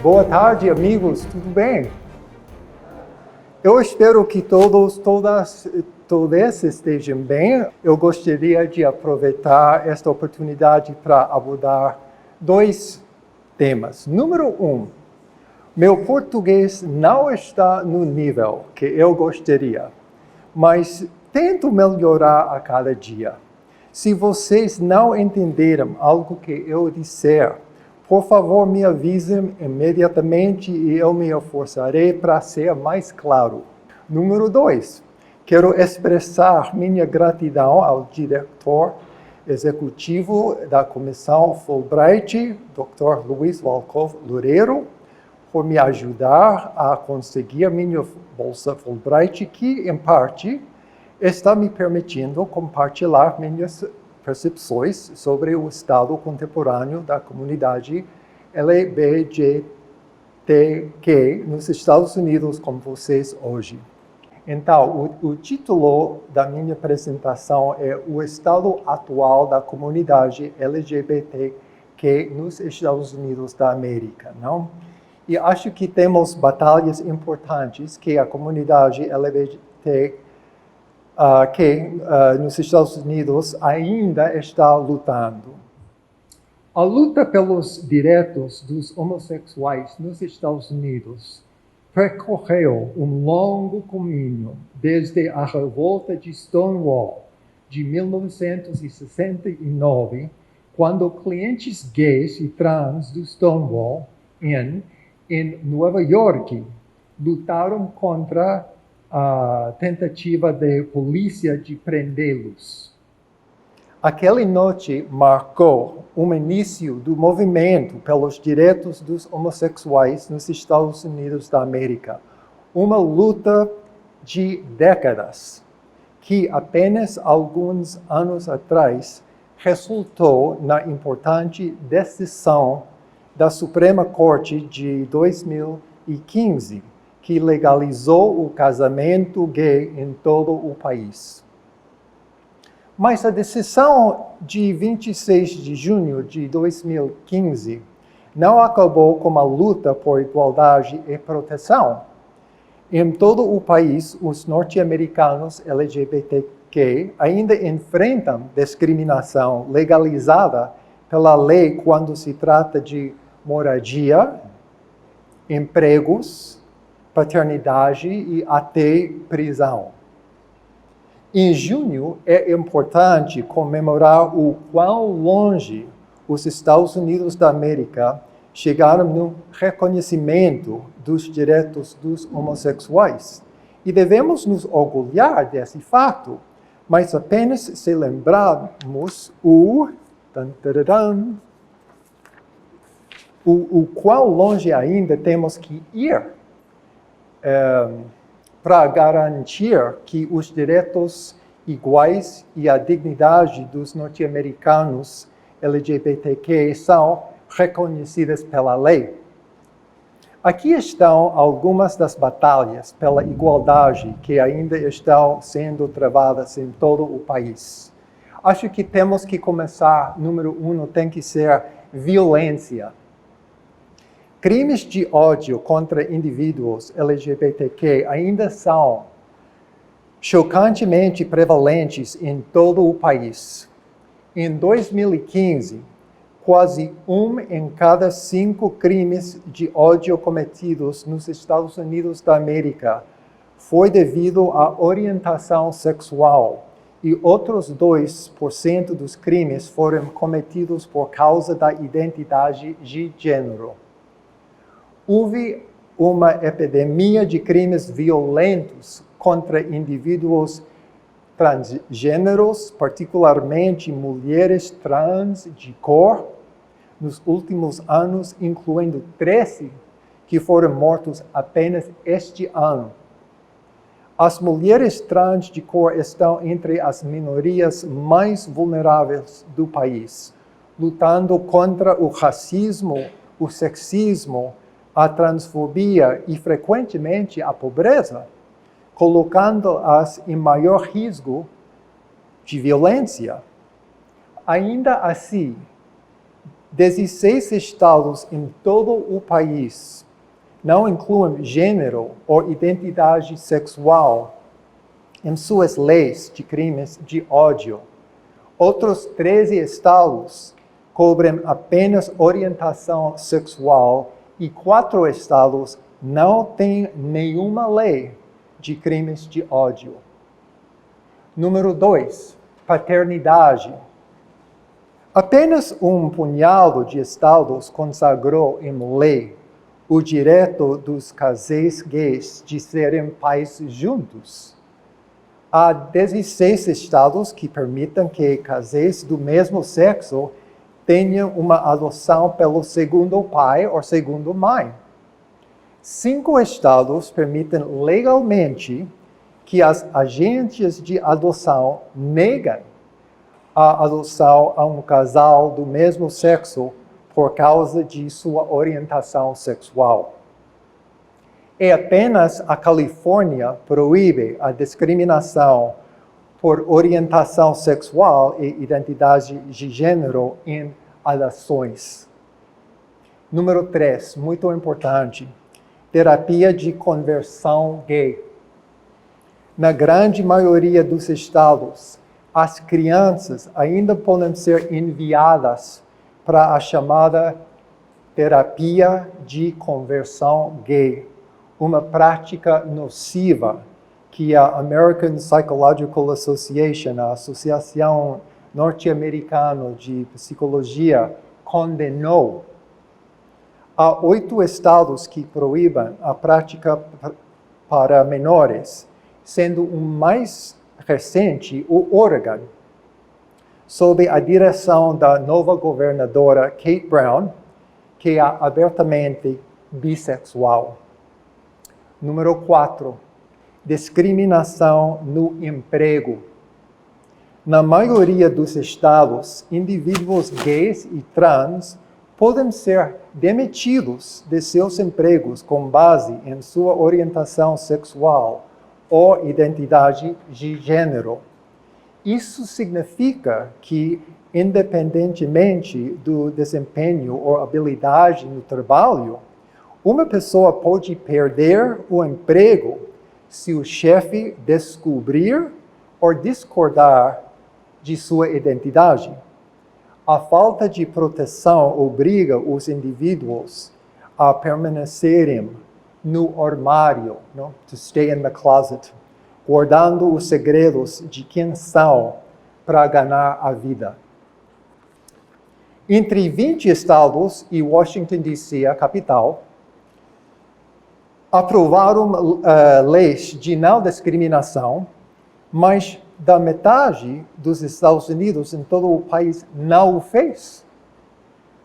Boa tarde, amigos, tudo bem? Eu espero que todos estejam bem. Eu gostaria de aproveitar esta oportunidade para abordar dois temas. Número 1, meu português não está no nível que eu gostaria, mas tento melhorar a cada dia. Se vocês não entenderam algo que eu disser, por favor, me avisem imediatamente e eu me esforçarei para ser mais claro. Número 2, quero expressar minha gratidão ao diretor executivo da Comissão Fulbright, Dr. Luiz Volkov Loureiro, por me ajudar a conseguir minha bolsa Fulbright, que, em parte, está me permitindo compartilhar minhas percepções sobre o estado contemporâneo da comunidade LGBTQ nos Estados Unidos com vocês hoje. Então, o título da minha apresentação é o estado atual da comunidade LGBTQ nos Estados Unidos da América, não? E acho que temos batalhas importantes que a comunidade LGBTQ nos Estados Unidos ainda está lutando. A luta pelos direitos dos homossexuais nos Estados Unidos percorreu um longo caminho desde a revolta de Stonewall de 1969, quando clientes gays e trans do Stonewall em Nova York lutaram contra a tentativa de polícia de prendê-los. Aquela noite marcou o início do movimento pelos direitos dos homossexuais nos Estados Unidos da América. Uma luta de décadas, que apenas alguns anos atrás resultou na importante decisão da Suprema Corte de 2015, que legalizou o casamento gay em todo o país. Mas a decisão de 26 de junho de 2015 não acabou com a luta por igualdade e proteção. Em todo o país, os norte-americanos LGBTQ ainda enfrentam discriminação legalizada pela lei quando se trata de moradia, empregos, paternidade e até prisão. Em junho, é importante comemorar o quão longe os Estados Unidos da América chegaram no reconhecimento dos direitos dos homossexuais. E devemos nos orgulhar desse fato, mas apenas se lembrarmos o quão longe ainda temos que ir para garantir que os direitos iguais e a dignidade dos norte-americanos LGBTQ são reconhecidas pela lei. Aqui estão algumas das batalhas pela igualdade que ainda estão sendo travadas em todo o país. Acho que temos que começar, número 1, tem que ser violência. Crimes de ódio contra indivíduos LGBTQ ainda são chocantemente prevalentes em todo o país. Em 2015, quase 1 em cada 5 crimes de ódio cometidos nos Estados Unidos da América foi devido à orientação sexual e outros 2% dos crimes foram cometidos por causa da identidade de gênero. Houve uma epidemia de crimes violentos contra indivíduos transgêneros, particularmente mulheres trans de cor, nos últimos anos, incluindo 13 que foram mortos apenas este ano. As mulheres trans de cor estão entre as minorias mais vulneráveis do país, lutando contra o racismo, o sexismo, a transfobia e, frequentemente, a pobreza, colocando-as em maior risco de violência. Ainda assim, 16 estados em todo o país não incluem gênero ou identidade sexual em suas leis de crimes de ódio. Outros 13 estados cobrem apenas orientação sexual e 4 estados não têm nenhuma lei de crimes de ódio. Número 2, paternidade. Apenas um punhado de estados consagrou em lei o direito dos casais gays de serem pais juntos. Há 16 estados que permitem que casais do mesmo sexo tenham uma adoção pelo segundo pai ou segunda mãe. 5 estados permitem legalmente que as agências de adoção neguem a adoção a um casal do mesmo sexo por causa de sua orientação sexual. E apenas a Califórnia proíbe a discriminação por orientação sexual e identidade de gênero em adoções. Número 3, muito importante, terapia de conversão gay. Na grande maioria dos estados, as crianças ainda podem ser enviadas para a chamada terapia de conversão gay, uma prática nociva que a American Psychological Association, a Associação Norte-Americana de Psicologia, condenou. Há 8 estados que proíbem a prática para menores, sendo o mais recente o Oregon, sob a direção da nova governadora Kate Brown, que é abertamente bissexual. Número 4, discriminação no emprego. Na maioria dos estados, indivíduos gays e trans podem ser demitidos de seus empregos com base em sua orientação sexual ou identidade de gênero. Isso significa que, independentemente do desempenho ou habilidade no trabalho, uma pessoa pode perder o emprego se o chefe descobrir ou discordar de sua identidade. A falta de proteção obriga os indivíduos a permanecerem no armário, to stay in the closet, guardando os segredos de quem são para ganhar a vida. Entre 20 estados e Washington, D.C., a capital, aprovaram leis de não discriminação, mas da metade dos Estados Unidos em todo o país não o fez,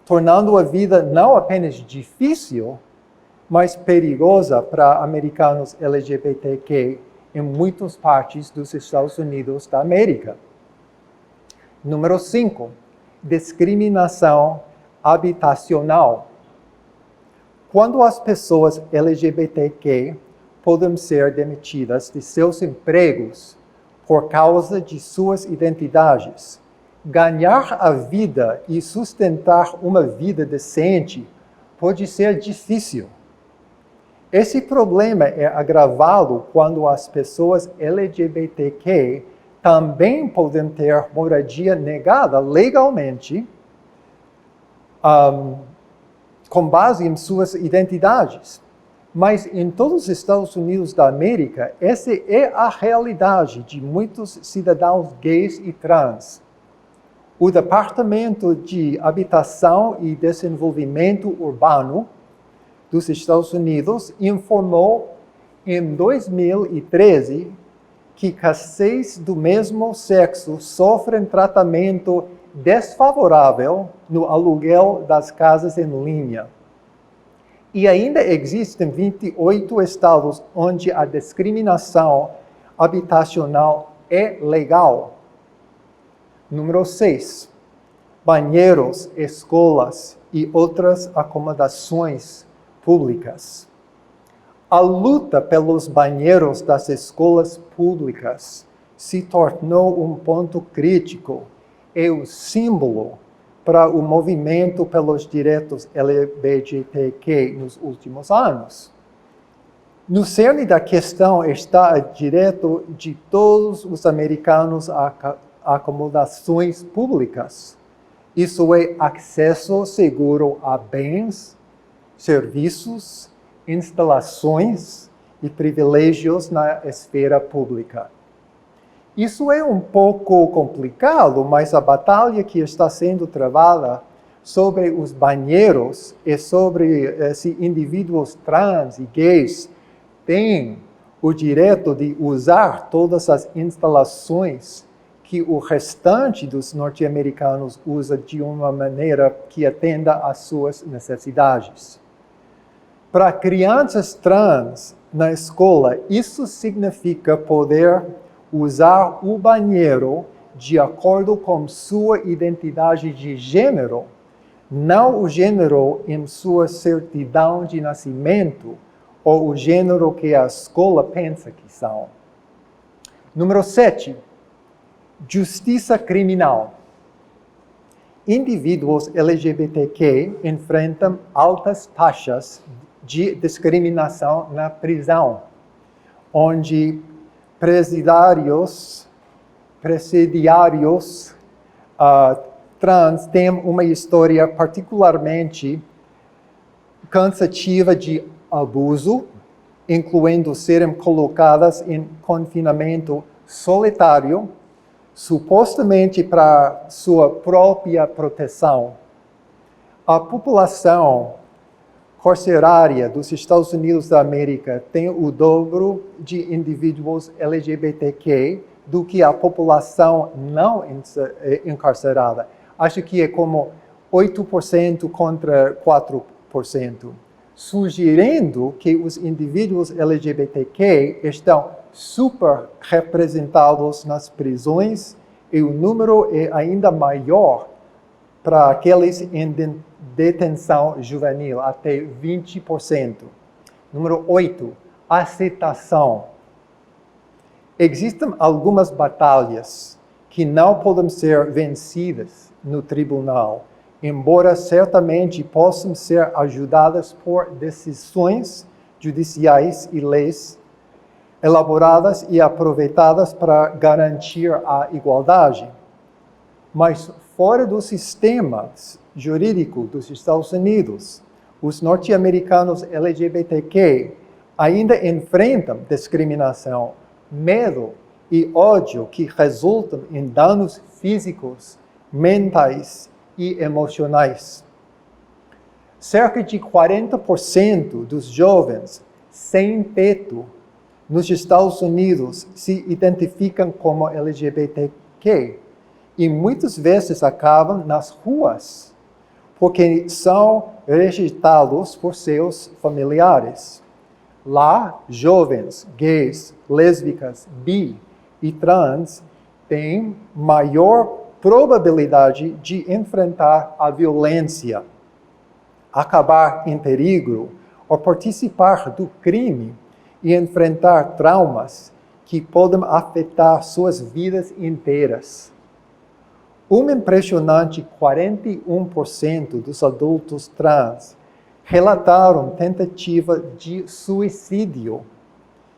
tornando a vida não apenas difícil, mas perigosa para americanos LGBTQ em muitas partes dos Estados Unidos da América. Número 5, discriminação habitacional. Quando as pessoas LGBTQ podem ser demitidas de seus empregos por causa de suas identidades, ganhar a vida e sustentar uma vida decente pode ser difícil. Esse problema é agravado quando as pessoas LGBTQ também podem ter moradia negada legalmente, com base em suas identidades. Mas em todos os Estados Unidos da América, essa é a realidade de muitos cidadãos gays e trans. O Departamento de Habitação e Desenvolvimento Urbano dos Estados Unidos informou em 2013 que casais do mesmo sexo sofrem tratamento desfavorável no aluguel das casas em linha. E ainda existem 28 estados onde a discriminação habitacional é legal. Número 6. Banheiros, escolas e outras acomodações públicas. A luta pelos banheiros das escolas públicas se tornou um ponto crítico e o símbolo para o movimento pelos direitos LGBTQ nos últimos anos. No cerne da questão está o direito de todos os americanos a acomodações públicas. Isso é acesso seguro a bens, serviços, instalações e privilégios na esfera pública. Isso é um pouco complicado, mas a batalha que está sendo travada sobre os banheiros e sobre se indivíduos trans e gays têm o direito de usar todas as instalações que o restante dos norte-americanos usa de uma maneira que atenda às suas necessidades. Para crianças trans na escola, isso significa poder usar o banheiro de acordo com sua identidade de gênero, não o gênero em sua certidão de nascimento ou o gênero que a escola pensa que são. Número 7. Justiça criminal. Indivíduos LGBTQ enfrentam altas taxas de discriminação na prisão, onde presidiários trans têm uma história particularmente cansativa de abuso, incluindo serem colocadas em confinamento solitário, supostamente para sua própria proteção. A população carcerária dos Estados Unidos da América tem o dobro de indivíduos LGBTQ do que a população não encarcerada. Acho que é como 8% contra 4%, sugerindo que os indivíduos LGBTQ estão super representados nas prisões e o número é ainda maior para aqueles em detenção juvenil, até 20%. Número 8, aceitação. Existem algumas batalhas que não podem ser vencidas no tribunal, embora certamente possam ser ajudadas por decisões judiciais e leis elaboradas e aproveitadas para garantir a igualdade. Mas fora do sistema jurídico dos Estados Unidos, os norte-americanos LGBTQ ainda enfrentam discriminação, medo e ódio que resultam em danos físicos, mentais e emocionais. Cerca de 40% dos jovens sem teto nos Estados Unidos se identificam como LGBTQ e muitas vezes acabam nas ruas, porque são rejeitados por seus familiares. Lá, jovens, gays, lésbicas, bi e trans têm maior probabilidade de enfrentar a violência, acabar em perigo ou participar do crime e enfrentar traumas que podem afetar suas vidas inteiras. Um impressionante 41% dos adultos trans relataram tentativa de suicídio,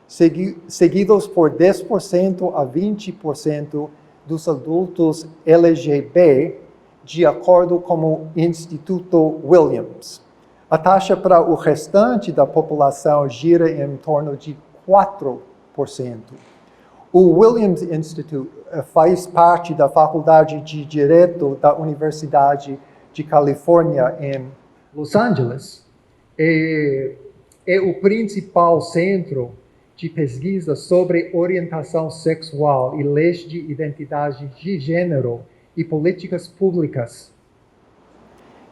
seguidos por 10% a 20% dos adultos LGBT, de acordo com o Instituto Williams. A taxa para o restante da população gira em torno de 4%. O Williams Institute faz parte da Faculdade de Direito da Universidade de Califórnia em Los Angeles. É o principal centro de pesquisa sobre orientação sexual e leis de identidade de gênero e políticas públicas.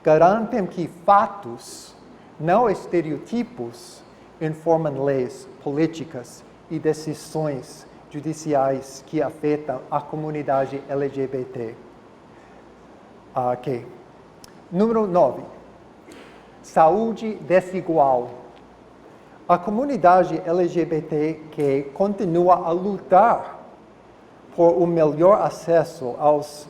Garantem que fatos, não estereotipos, informam leis, políticas e decisões judiciais que afetam a comunidade LGBT. Ok. Número 9. Saúde desigual. A comunidade LGBTQ continua a lutar por um melhor acesso aos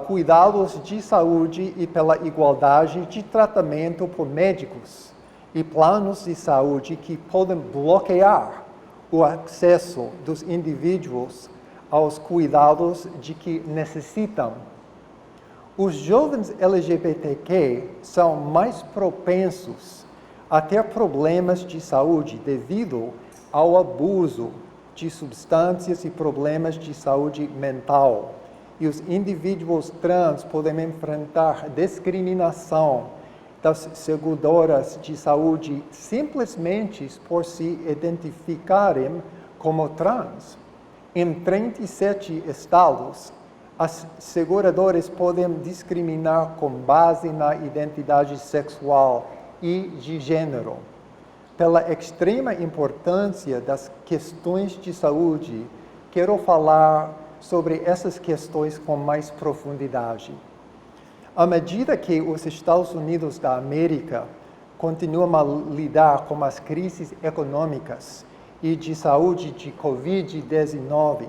cuidados de saúde e pela igualdade de tratamento por médicos e planos de saúde que podem bloquear o acesso dos indivíduos aos cuidados de que necessitam. Os jovens LGBTQ são mais propensos a ter problemas de saúde devido ao abuso de substâncias e problemas de saúde mental. E os indivíduos trans podem enfrentar discriminação das seguradoras de saúde simplesmente por se identificarem como trans. Em 37 estados, as seguradoras podem discriminar com base na identidade sexual e de gênero. Pela extrema importância das questões de saúde, quero falar sobre essas questões com mais profundidade. À medida que os Estados Unidos da América continuam a lidar com as crises econômicas e de saúde de Covid-19,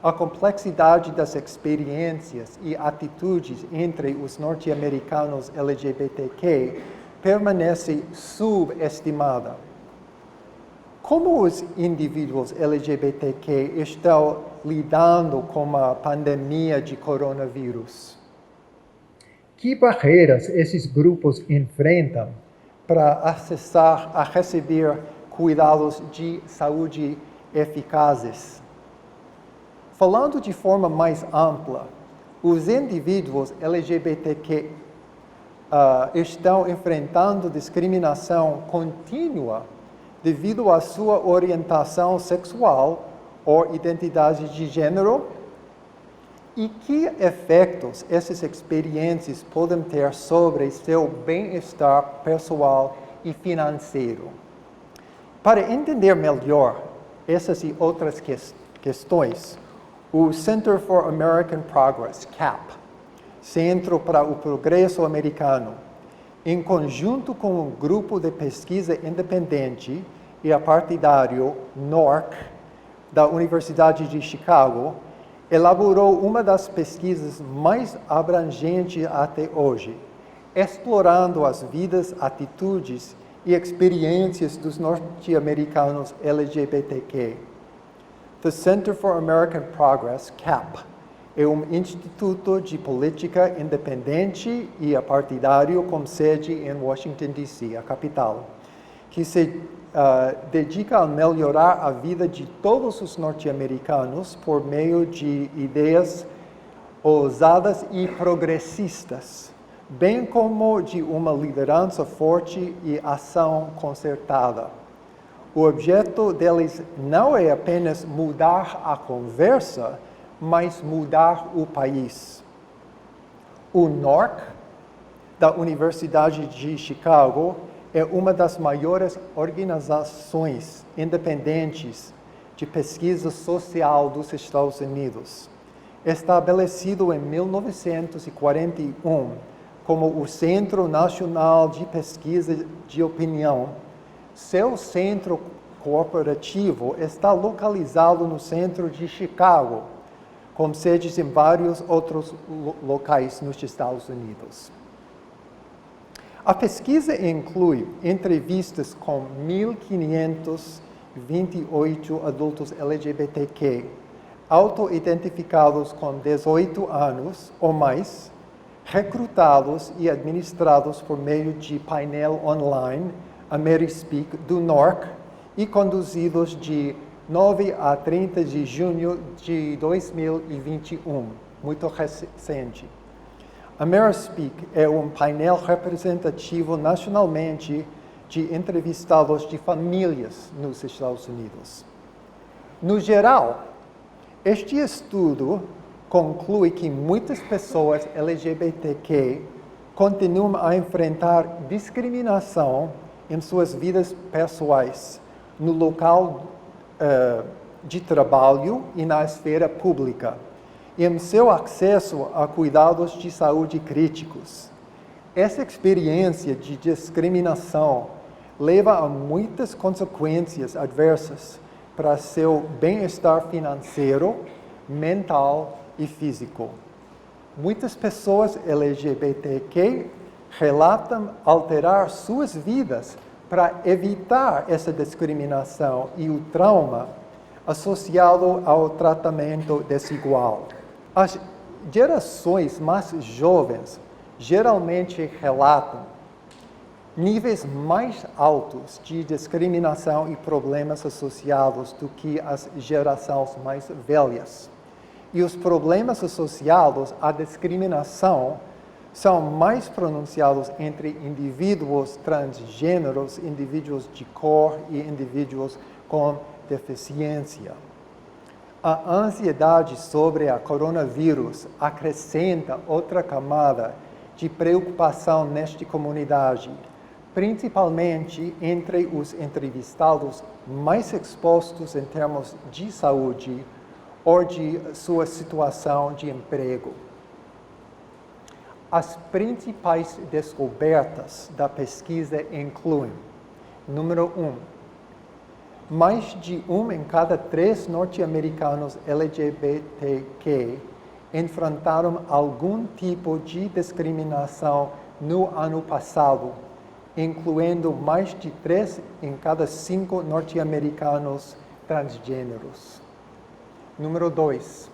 a complexidade das experiências e atitudes entre os norte-americanos LGBTQ permanece subestimada. Como os indivíduos LGBTQ estão lidando com a pandemia de coronavírus? Que barreiras esses grupos enfrentam para acessar a receber cuidados de saúde eficazes? Falando de forma mais ampla, os indivíduos LGBTQ estão enfrentando discriminação contínua devido à sua orientação sexual ou identidade de gênero. E que efeitos essas experiências podem ter sobre seu bem-estar pessoal e financeiro? Para entender melhor essas e outras questões, o Center for American Progress, CAP, Centro para o Progresso Americano, em conjunto com um grupo de pesquisa independente e apartidário NORC, da Universidade de Chicago, elaborou uma das pesquisas mais abrangentes até hoje, explorando as vidas, atitudes e experiências dos norte-americanos LGBTQ. The Center for American Progress, CAP, é um instituto de política independente e apartidário com sede em Washington, D.C., a capital, que se dedica a melhorar a vida de todos os norte-americanos por meio de ideias ousadas e progressistas, bem como de uma liderança forte e ação concertada. O objeto deles não é apenas mudar a conversa, mas mudar o país. O NORC, da Universidade de Chicago, é uma das maiores organizações independentes de pesquisa social dos Estados Unidos. Estabelecido em 1941 como o Centro Nacional de Pesquisa de Opinião, seu centro corporativo está localizado no centro de Chicago, com sedes em vários outros locais nos Estados Unidos. A pesquisa inclui entrevistas com 1.528 adultos LGBTQ, auto-identificados com 18 anos ou mais, recrutados e administrados por meio de painel online, AmeriSpeak, do NORC, e conduzidos de 9 a 30 de junho de 2021, muito recente. AmeriSpeak é um painel representativo nacionalmente de entrevistados de famílias nos Estados Unidos. No geral, este estudo conclui que muitas pessoas LGBTQ continuam a enfrentar discriminação em suas vidas pessoais, no local de trabalho e na esfera pública, e em seu acesso a cuidados de saúde críticos. Essa experiência de discriminação leva a muitas consequências adversas para seu bem-estar financeiro, mental e físico. Muitas pessoas LGBTQ relatam alterar suas vidas para evitar essa discriminação e o trauma associado ao tratamento desigual. As gerações mais jovens geralmente relatam níveis mais altos de discriminação e problemas associados do que as gerações mais velhas. E os problemas associados à discriminação são mais pronunciados entre indivíduos transgêneros, indivíduos de cor e indivíduos com deficiência. A ansiedade sobre a coronavírus acrescenta outra camada de preocupação nesta comunidade, principalmente entre os entrevistados mais expostos em termos de saúde ou de sua situação de emprego. As principais descobertas da pesquisa incluem: número 1, mais de 1 em cada 3 norte-americanos LGBTQ enfrentaram algum tipo de discriminação no ano passado, incluindo mais de 3 em cada 5 norte-americanos transgêneros. Número 2,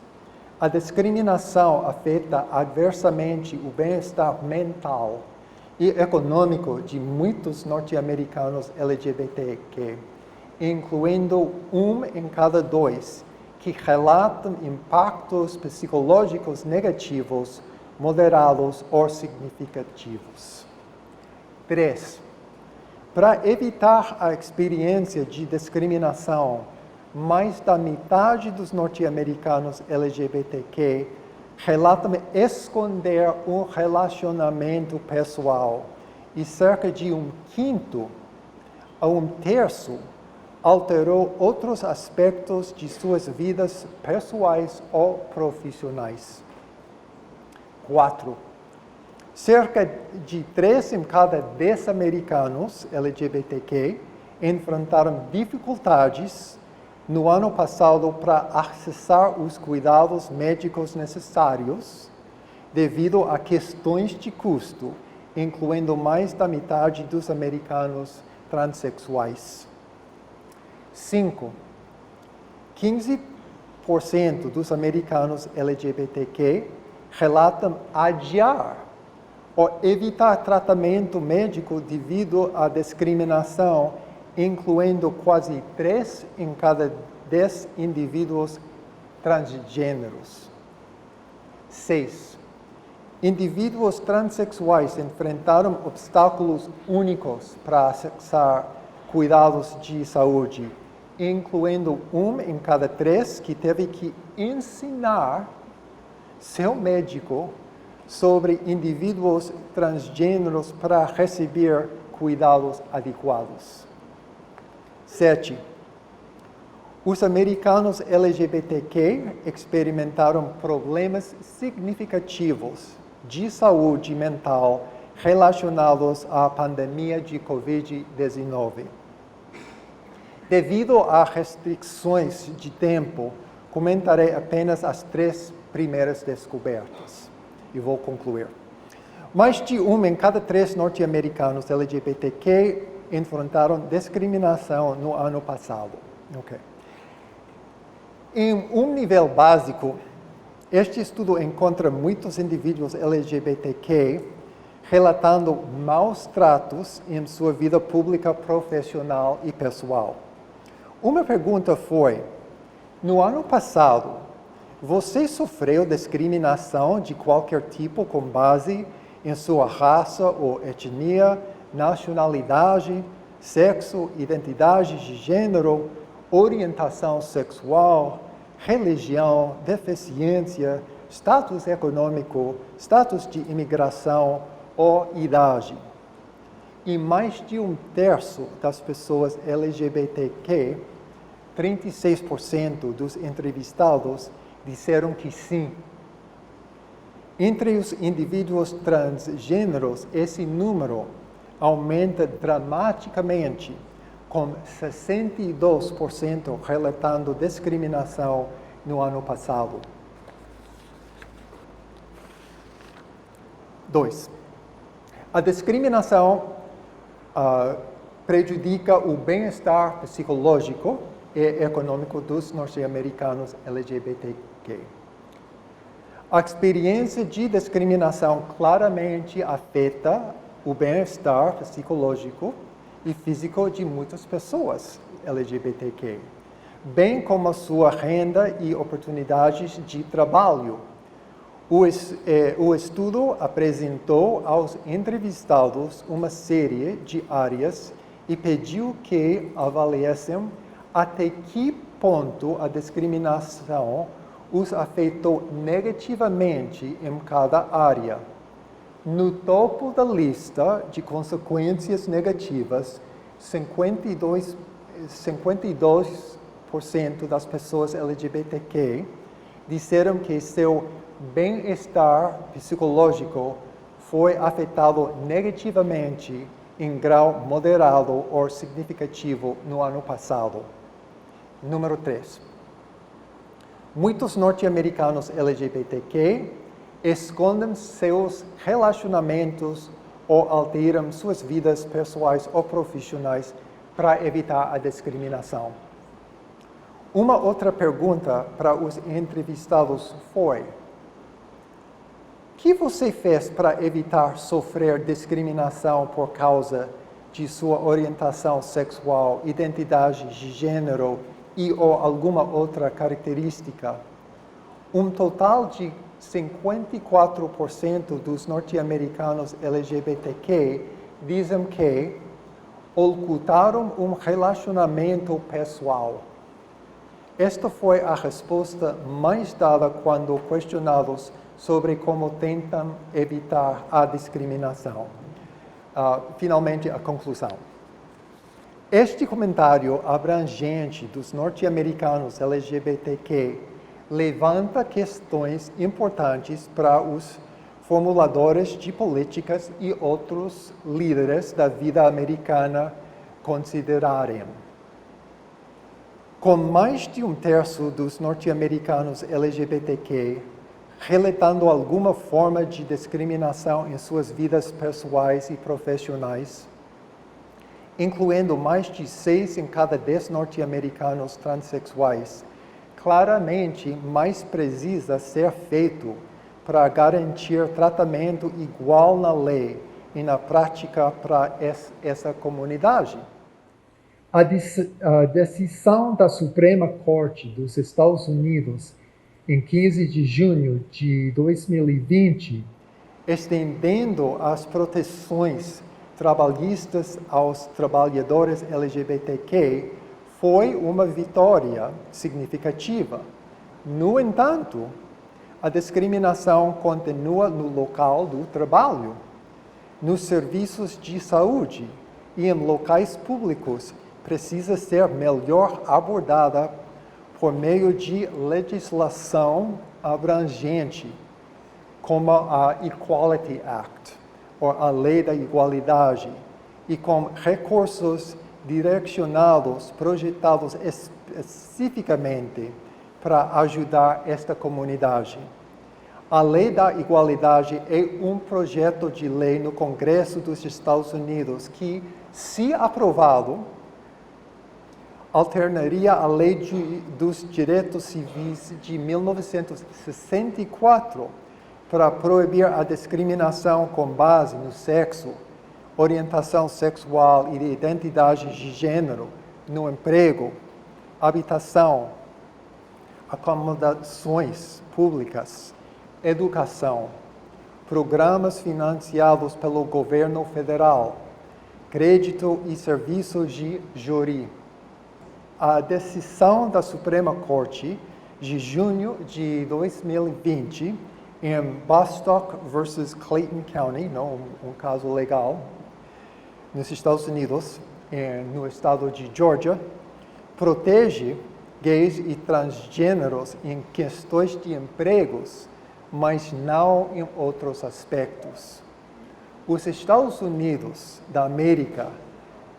a discriminação afeta adversamente o bem-estar mental e econômico de muitos norte-americanos LGBTQ, incluindo 1 em cada 2 que relatam impactos psicológicos negativos, moderados ou significativos. 3. Para evitar a experiência de discriminação, mais da metade dos norte-americanos LGBTQ relatam esconder um relacionamento pessoal e cerca de 1/5 a 1/3 alterou outros aspectos de suas vidas pessoais ou profissionais. 4. Cerca de 3 em cada 10 americanos LGBTQ enfrentaram dificuldades no ano passado para acessar os cuidados médicos necessários devido a questões de custo, incluindo mais da metade dos americanos transexuais. 5. 15% dos americanos LGBTQ relatam adiar ou evitar tratamento médico devido à discriminação, incluindo quase 3 em cada 10 indivíduos transgêneros. 6. Indivíduos transexuais enfrentaram obstáculos únicos para acessar cuidados de saúde, incluindo 1 em cada 3 que teve que ensinar seu médico sobre indivíduos transgêneros para receber cuidados adequados. 7. Os americanos LGBTQ experimentaram problemas significativos de saúde mental relacionados à pandemia de Covid-19. Devido a restrições de tempo, comentarei apenas as 3 primeiras descobertas e vou concluir. Mais de 1 em cada 3 norte-americanos LGBTQ enfrentaram discriminação no ano passado. Okay. Em um nível básico, este estudo encontra muitos indivíduos LGBTQ relatando maus tratos em sua vida pública, profissional e pessoal. Uma pergunta foi: no ano passado, você sofreu discriminação de qualquer tipo com base em sua raça ou etnia, nacionalidade, sexo, identidade de gênero, orientação sexual, religião, deficiência, status econômico, status de imigração ou idade? E mais de 1/3 das pessoas LGBTQ 36% dos entrevistados disseram que sim. Entre os indivíduos transgêneros, esse número aumenta dramaticamente, com 62% relatando discriminação no ano passado. 2. A discriminação prejudica o bem-estar psicológico e econômico dos norte-americanos LGBTQ. A experiência de discriminação claramente afeta o bem-estar psicológico e físico de muitas pessoas LGBTQ, bem como a sua renda e oportunidades de trabalho. O estudo apresentou aos entrevistados uma série de áreas e pediu que avaliassem até que ponto a discriminação os afetou negativamente em cada área. No topo da lista de consequências negativas, 52% das pessoas LGBTQ disseram que seu bem-estar psicológico foi afetado negativamente em grau moderado ou significativo no ano passado. Número 3. Muitos norte-americanos LGBTQ escondem seus relacionamentos ou alteram suas vidas pessoais ou profissionais para evitar a discriminação. Uma outra pergunta para os entrevistados foi: o que você fez para evitar sofrer discriminação por causa de sua orientação sexual, identidade de gênero e ou alguma outra característica? Um total de 54% dos norte-americanos LGBTQ dizem que ocultaram um relacionamento pessoal. Esta foi a resposta mais dada quando questionados sobre como tentam evitar a discriminação. Finalmente, a conclusão. Este comentário abrangente dos norte-americanos LGBTQ levanta questões importantes para os formuladores de políticas e outros líderes da vida americana considerarem. Com mais de um terço dos norte-americanos LGBTQ relatando alguma forma de discriminação em suas vidas pessoais e profissionais, incluindo mais de 6 em cada 10 norte-americanos transexuais, claramente mais precisa ser feito para garantir tratamento igual na lei e na prática para essa comunidade. A decisão da Suprema Corte dos Estados Unidos, em 15 de junho de 2020, estendendo as proteções trabalhistas aos trabalhadores LGBTQ, foi uma vitória significativa. No entanto, a discriminação continua no local do trabalho, nos serviços de saúde e em locais públicos, precisa ser melhor abordada por meio de legislação abrangente, como a Equality Act, ou a Lei da Igualdade, e com recursos direcionados, projetados especificamente para ajudar esta comunidade. A Lei da Igualdade é um projeto de lei no Congresso dos Estados Unidos que, se aprovado, alternaria a Lei dos Direitos Civis de 1964 para proibir a discriminação com base no sexo, orientação sexual e identidade de gênero, no emprego, habitação, acomodações públicas, educação, programas financiados pelo governo federal, crédito e serviços de júri. A decisão da Suprema Corte de junho de 2020 em Bostock versus Clayton County, um caso legal, nos Estados Unidos, no estado de Georgia, protege gays e transgêneros em questões de empregos, mas não em outros aspectos. Os Estados Unidos da América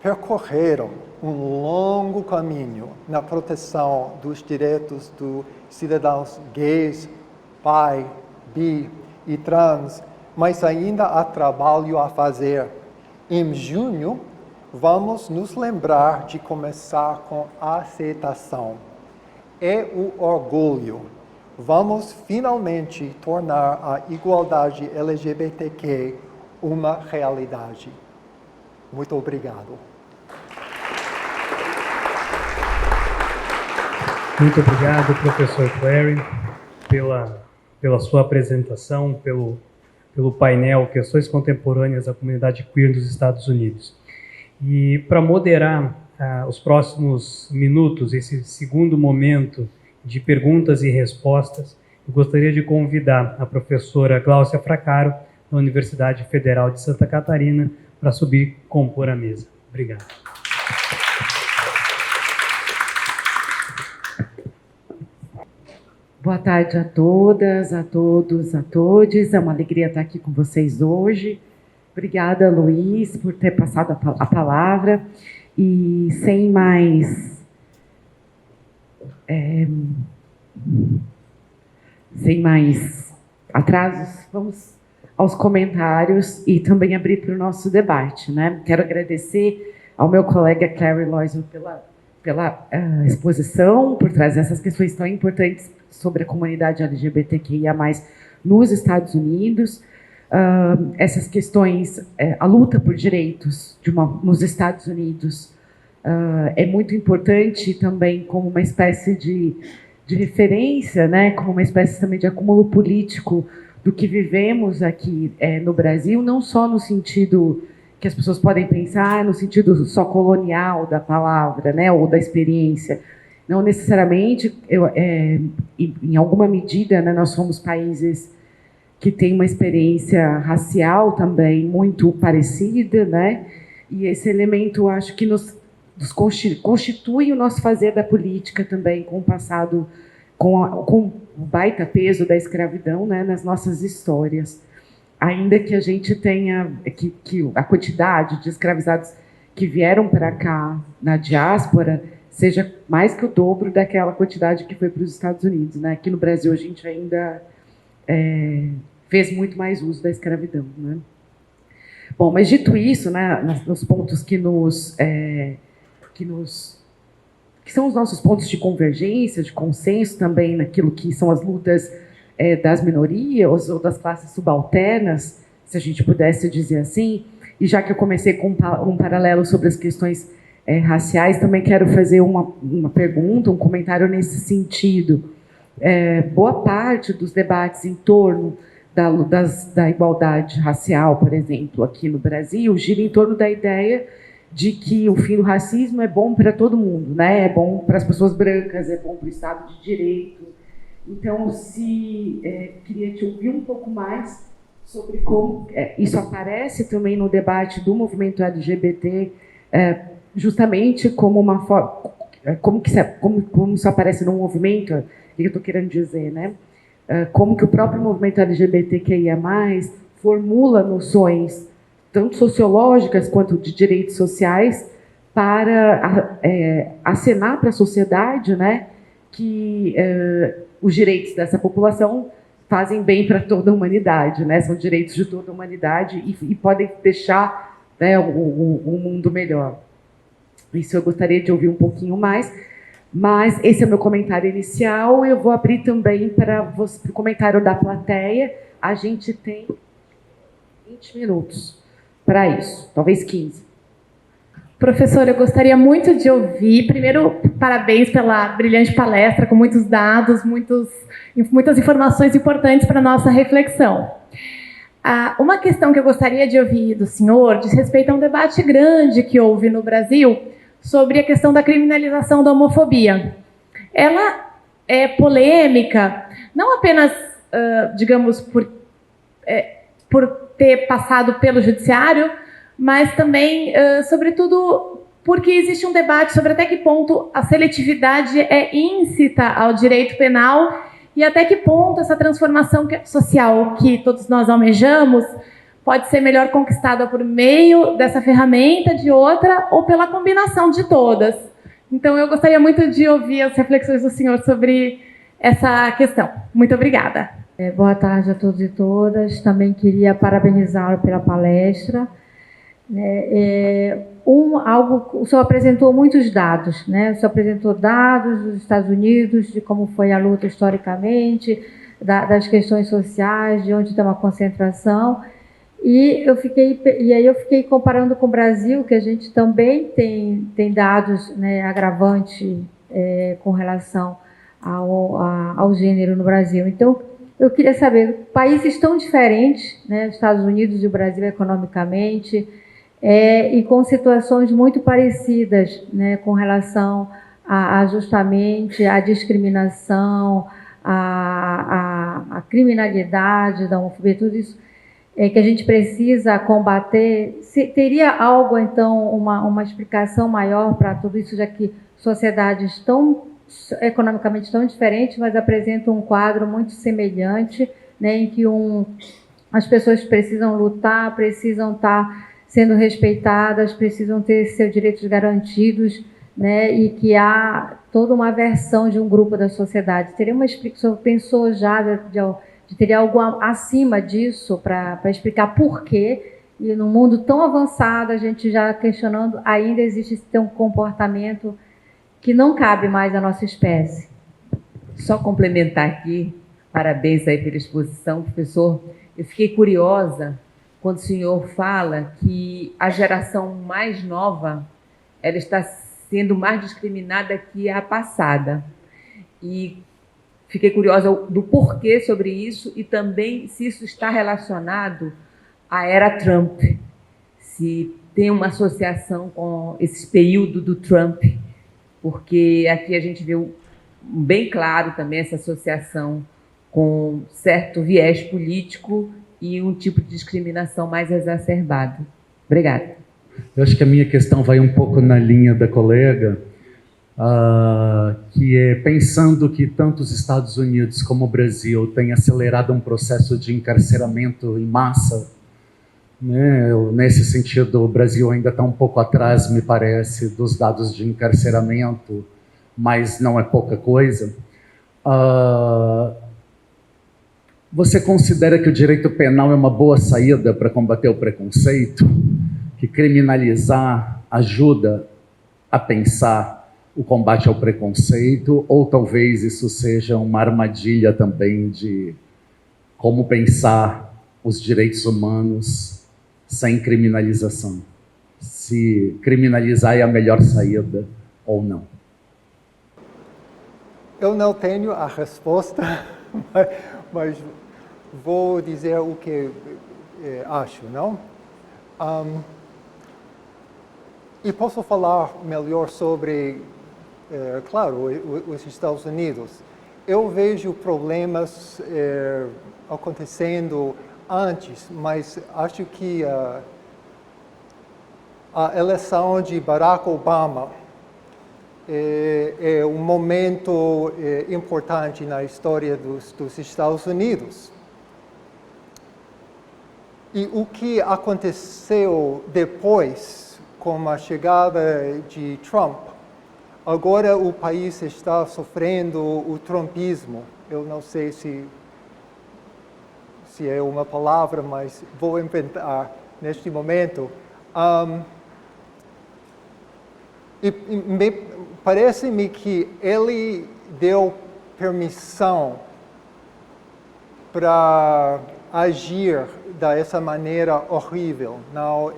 percorreram um longo caminho na proteção dos direitos dos cidadãos gays, bi e trans, mas ainda há trabalho a fazer. Em junho, vamos nos lembrar de começar com a aceitação. É o orgulho. Vamos finalmente tornar a igualdade LGBTQ uma realidade. Muito obrigado. Muito obrigado, professor Clary, pela sua apresentação, pelo painel Questões Contemporâneas da Comunidade Queer dos Estados Unidos. E para moderar os próximos minutos, esse segundo momento de perguntas e respostas, eu gostaria de convidar a professora Gláucia Fracaro, da Universidade Federal de Santa Catarina, para subir e compor a mesa. Obrigado. Boa tarde a todas, a todos, a todes. É uma alegria estar aqui com vocês hoje. Obrigada, Luiz, por ter passado a palavra. E sem mais atrasos, vamos aos comentários e também abrir para o nosso debate, né? Quero agradecer ao meu colega Clary Loisel pela exposição, por trazer essas questões tão importantes sobre a comunidade LGBTQIA+, nos Estados Unidos. Essas questões, a luta por direitos nos Estados Unidos é muito importante também como uma espécie de referência, né, como uma espécie também de acúmulo político do que vivemos aqui no Brasil, não só no sentido que as pessoas podem pensar, no sentido só colonial da palavra, né, ou da experiência. Não necessariamente, em alguma medida, né, nós somos países que têm uma experiência racial também muito parecida, né, e esse elemento, acho que nos constitui o nosso fazer da política também, com o passado, com o baita peso da escravidão, né, nas nossas histórias. Ainda que a gente tenha que a quantidade de escravizados que vieram para cá na diáspora seja mais que o dobro daquela quantidade que foi para os Estados Unidos, né? Aqui no Brasil a gente ainda fez muito mais uso da escravidão, né? Bom, mas dito isso, né, nos pontos que são os nossos pontos de convergência, de consenso também naquilo que são as lutas das minorias ou das classes subalternas, se a gente pudesse dizer assim, e já que eu comecei com um paralelo sobre as questões raciais, também quero fazer uma pergunta, um comentário nesse sentido. Boa parte dos debates em torno da igualdade racial, por exemplo, aqui no Brasil, gira em torno da ideia de que o fim do racismo é bom para todo mundo, né? É bom para as pessoas brancas, é bom para o Estado de Direito. Então, queria te ouvir um pouco mais sobre como isso aparece também no debate do movimento LGBT, justamente como uma forma, como isso aparece no movimento, o que eu estou querendo dizer, né? Como que o próprio movimento LGBTQIA+, formula noções tanto sociológicas quanto de direitos sociais para acenar para a sociedade, né, que os direitos dessa população fazem bem para toda a humanidade, né, são direitos de toda a humanidade e podem deixar, né, o mundo melhor. Isso eu gostaria de ouvir um pouquinho mais, mas esse é o meu comentário inicial. Eu vou abrir também para o comentário da plateia. A gente tem 20 minutos para isso, talvez 15. Professora, eu gostaria muito de ouvir. Primeiro, parabéns pela brilhante palestra, com muitos dados, muitas informações importantes para a nossa reflexão. Uma questão que eu gostaria de ouvir do senhor diz respeito a um debate grande que houve no Brasil sobre a questão da criminalização da homofobia. Ela é polêmica, não apenas, digamos, por ter passado pelo judiciário, mas também, sobretudo, porque existe um debate sobre até que ponto a seletividade é íncita ao direito penal e até que ponto essa transformação social que todos nós almejamos pode ser melhor conquistada por meio dessa ferramenta, de outra, ou pela combinação de todas. Então, eu gostaria muito de ouvir as reflexões do senhor sobre essa questão. Muito obrigada. Boa tarde a todos e todas. Também queria parabenizá-lo pela palestra. O senhor apresentou muitos dados, né? O senhor apresentou dados dos Estados Unidos, de como foi a luta historicamente, das questões sociais, de onde tem uma concentração. E aí eu fiquei comparando com o Brasil, que a gente também tem dados, né, agravantes com relação ao gênero no Brasil. Então, eu queria saber, países tão diferentes, né, Estados Unidos e o Brasil economicamente, e com situações muito parecidas, né, com relação justamente à discriminação, à criminalidade, da homofobia, tudo isso que a gente precisa combater. Teria algo, então, uma explicação maior para tudo isso, já que sociedades economicamente tão diferentes, mas apresentam um quadro muito semelhante, né, em que as pessoas precisam lutar, precisam estar sendo respeitadas, precisam ter seus direitos garantidos, né, e que há toda uma versão de um grupo da sociedade. Teria uma explicação? Pensou já teria algo acima disso para explicar por quê, e num mundo tão avançado, a gente já questionando, ainda existe esse um comportamento que não cabe mais à nossa espécie. Só complementar aqui, parabéns aí pela exposição, professor. Eu fiquei curiosa quando o senhor fala que a geração mais nova ela está sendo mais discriminada que a passada. E fiquei curiosa do porquê sobre isso e também se isso está relacionado à era Trump, se tem uma associação com esse período do Trump, porque aqui a gente viu bem claro também essa associação com certo viés político e um tipo de discriminação mais exacerbado. Obrigada. Eu acho que a minha questão vai um pouco na linha da colega, que é pensando que tanto os Estados Unidos como o Brasil têm acelerado um processo de encarceramento em massa, né? Nesse sentido, o Brasil ainda está um pouco atrás, me parece, dos dados de encarceramento, mas não é pouca coisa. Você considera que o direito penal é uma boa saída para combater o preconceito? Que criminalizar ajuda a pensar o combate ao preconceito, ou talvez isso seja uma armadilha também de como pensar os direitos humanos sem criminalização? Se criminalizar é a melhor saída ou não? Eu não tenho a resposta, mas vou dizer o que acho, não? E posso falar melhor sobre, claro, os Estados Unidos. Eu vejo problemas acontecendo antes, mas acho que a eleição de Barack Obama é um momento importante na história dos Estados Unidos. E o que aconteceu depois, com a chegada de Trump, agora o país está sofrendo o trumpismo. Eu não sei se é uma palavra, mas vou inventar neste momento. Parece-me que ele deu permissão para agir dessa maneira horrível, não?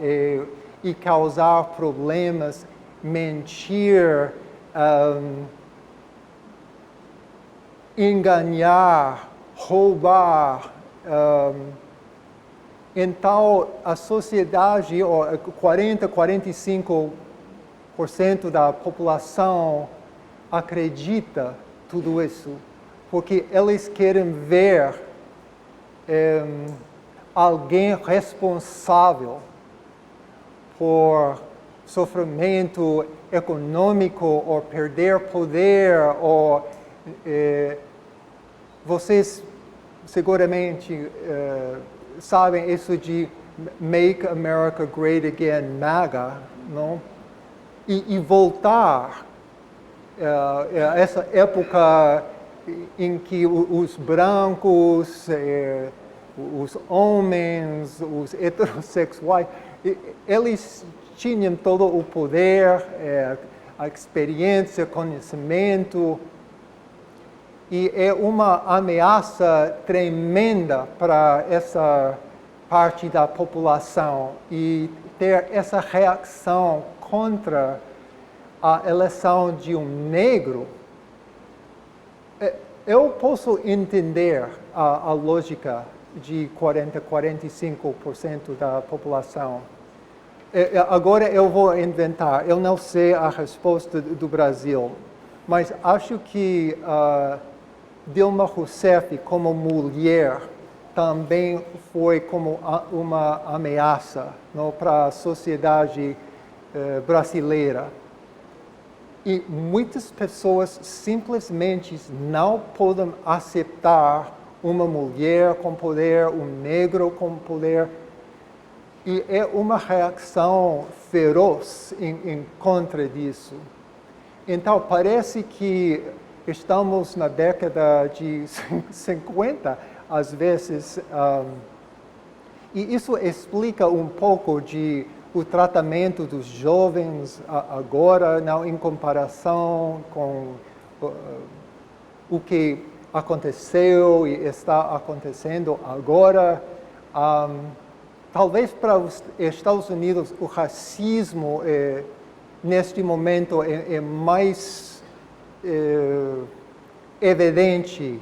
E causar problemas, mentir, enganar, roubar. Então, a sociedade, 45% da população acredita tudo isso, porque eles querem ver alguém responsável por sofrimento econômico ou perder poder, ou vocês seguramente sabem isso de Make America Great Again, MAGA, não? E voltar essa época em que os brancos, os homens, os heterossexuais, eles tinham todo o poder, a experiência, conhecimento, e é uma ameaça tremenda para essa parte da população, e ter essa reação contra a eleição de um negro. Eu posso entender a lógica de 45% da população. Agora eu vou inventar, eu não sei a resposta do Brasil, mas acho que Dilma Rousseff, como mulher, também foi como uma ameaça, não, para a sociedade brasileira. E muitas pessoas simplesmente não podem aceitar uma mulher com poder, um negro com poder. E é uma reação feroz em contra disso. Então, parece que estamos na década de 50, às vezes, e isso explica um pouco de o tratamento dos jovens agora, não em comparação com o que aconteceu e está acontecendo agora. Talvez para os Estados Unidos o racismo neste momento é mais evidente.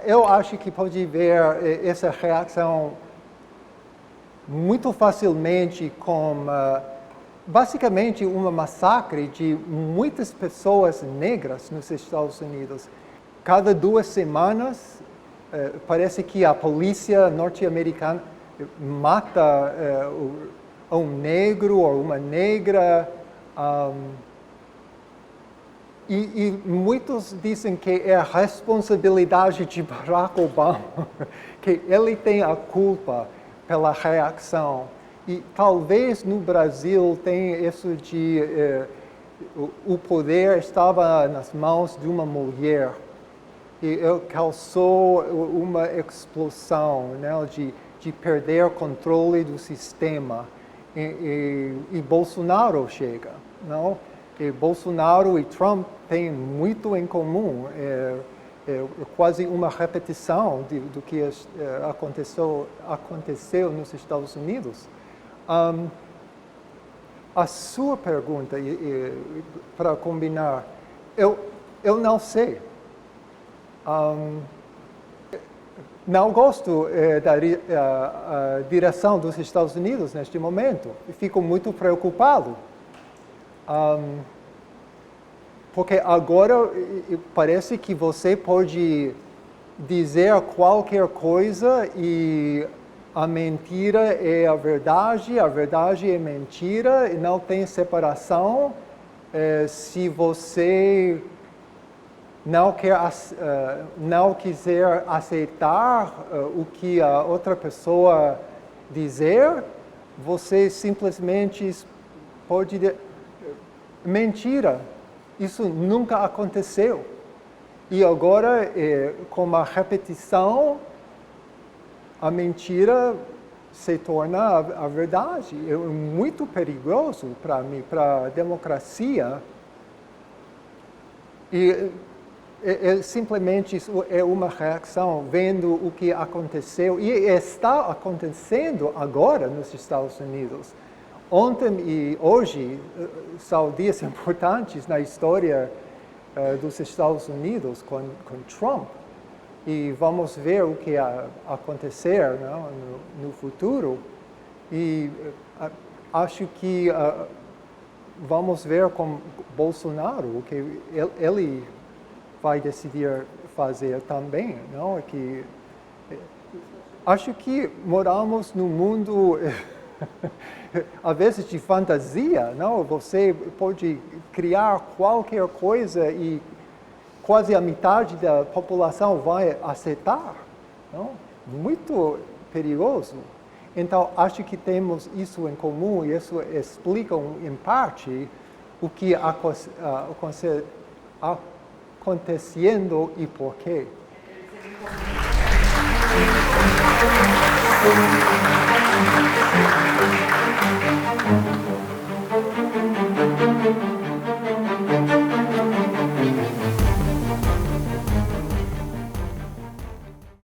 Eu acho que pode ver essa reação muito facilmente com, basicamente, um massacre de muitas pessoas negras nos Estados Unidos. Cada 2 semanas, parece que a polícia norte-americana mata um negro ou uma negra. E muitos dizem que é a responsabilidade de Barack Obama, que ele tem a culpa pela reação. E talvez no Brasil tenha isso de o poder estava nas mãos de uma mulher e causou uma explosão, né, de perder controle do sistema. E Bolsonaro chega, não? E Bolsonaro e Trump têm muito em comum. É quase uma repetição do que aconteceu nos Estados Unidos. A sua pergunta, para combinar, eu não sei. Não gosto da direção dos Estados Unidos neste momento. Fico muito preocupado. Porque agora parece que você pode dizer qualquer coisa e a mentira é a verdade é mentira, e não tem separação. Se você não quiser aceitar o que a outra pessoa dizer, você simplesmente pode dizer mentira. Isso nunca aconteceu. E agora, com a repetição, a mentira se torna a verdade. É muito perigoso para mim, para a democracia. E simplesmente isso é uma reação vendo o que aconteceu e está acontecendo agora nos Estados Unidos. Ontem e hoje são dias importantes na história dos Estados Unidos com Trump. E vamos ver o que acontecer, não, no futuro. E acho que vamos ver com Bolsonaro o que ele vai decidir fazer também. Não? Acho que moramos num mundo Às vezes de fantasia, não? Você pode criar qualquer coisa e quase a metade da população vai aceitar, não? Muito perigoso. Então, acho que temos isso em comum e isso explica, em parte, o que acontecendo e por quê.